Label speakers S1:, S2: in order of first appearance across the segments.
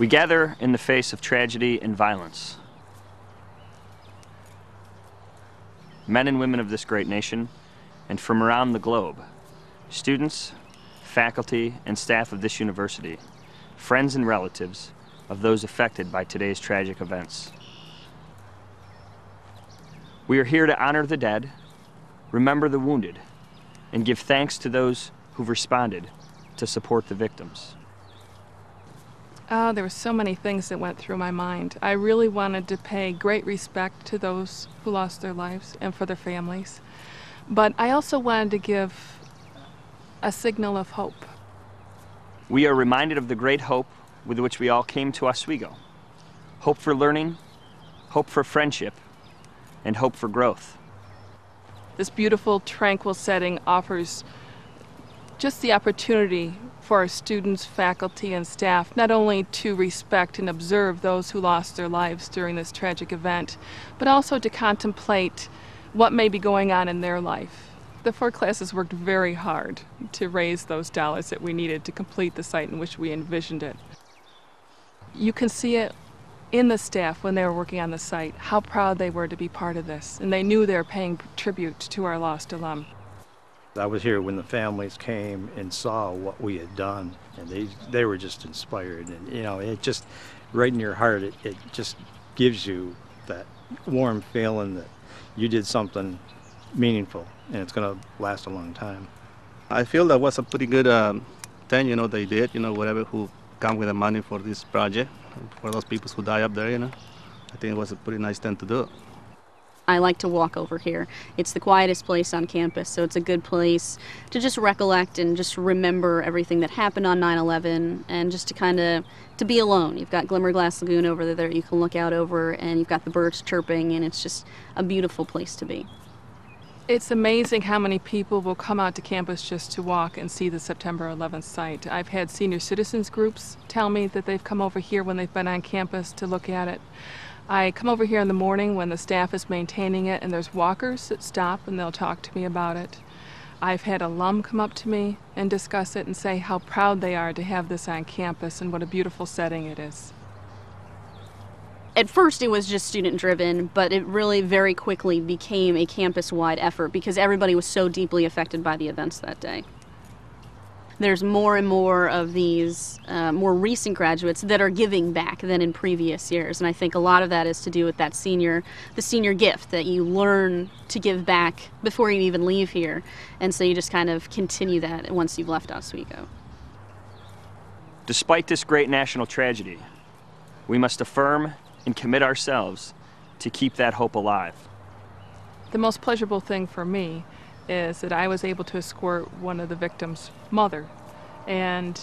S1: We gather in the face of tragedy and violence. Men and women of this great nation, and from around the globe, students, faculty, and staff of this university, friends and relatives of those affected by today's tragic events. We are here to honor the dead, remember the wounded, and give thanks to those who've responded to support the victims.
S2: Oh, there were so many things that went through my mind. I really wanted to pay great respect to those who lost their lives and for their families. But I also wanted to give a signal of hope.
S1: We are reminded of the great hope with which we all came to Oswego. Hope for learning, hope for friendship, and hope for growth.
S2: This beautiful, tranquil setting offers just the opportunity for our students, faculty, and staff not only to respect and observe those who lost their lives during this tragic event, but also to contemplate what may be going on in their life. The 4 classes worked very hard to raise those dollars that we needed to complete the site in which we envisioned it. You can see it in the staff when they were working on the site, how proud they were to be part of this, and they knew they were paying tribute to our lost alum.
S3: I was here when the families came and saw what we had done, and they were just inspired. And you know, it just, right in your heart, it just gives you that warm feeling that you did something meaningful, and it's going to last a long time.
S4: I feel that was a pretty good thing, you know, they did, you know, whatever who come with the money for this project, for those people who die up there, you know. I think it was a pretty nice thing to do.
S5: I like to walk over here. It's the quietest place on campus, so it's a good place to just recollect and just remember everything that happened on 9/11, and just to kind of to be alone. You've got Glimmerglass Lagoon over there that you can look out over, and you've got the birds chirping, and it's just a beautiful place to be.
S2: It's amazing how many people will come out to campus just to walk and see the September 11th site. I've had senior citizens groups tell me that they've come over here when they've been on campus to look at it. I come over here in the morning when the staff is maintaining it, and there's walkers that stop and they'll talk to me about it. I've had alum come up to me and discuss it and say how proud they are to have this on campus and what a beautiful setting it is.
S5: At first it was just student-driven, but it really very quickly became a campus-wide effort because everybody was so deeply affected by the events that day. There's more and more of these more recent graduates that are giving back than in previous years, and I think a lot of that is to do with that the senior gift that you learn to give back before you even leave here, and so you just kind of continue that once you've left Oswego.
S1: Despite this great national tragedy, we must affirm and commit ourselves to keep that hope alive.
S2: The most pleasurable thing for me is that I was able to escort one of the victims' mother, and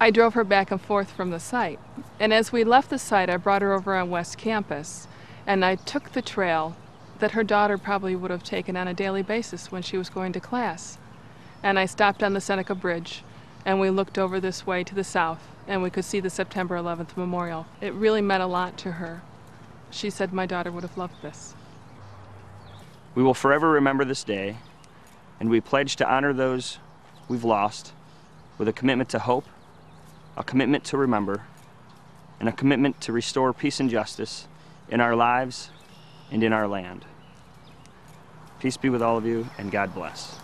S2: I drove her back and forth from the site. And as we left the site, I brought her over on West Campus, and I took the trail that her daughter probably would have taken on a daily basis when she was going to class. And I stopped on the Seneca Bridge, and we looked over this way to the south, and we could see the September 11th memorial. It really meant a lot to her. She said my daughter would have loved this.
S1: We will forever remember this day, and we pledge to honor those we've lost with a commitment to hope, a commitment to remember, and a commitment to restore peace and justice in our lives and in our land. Peace be with all of you, and God bless.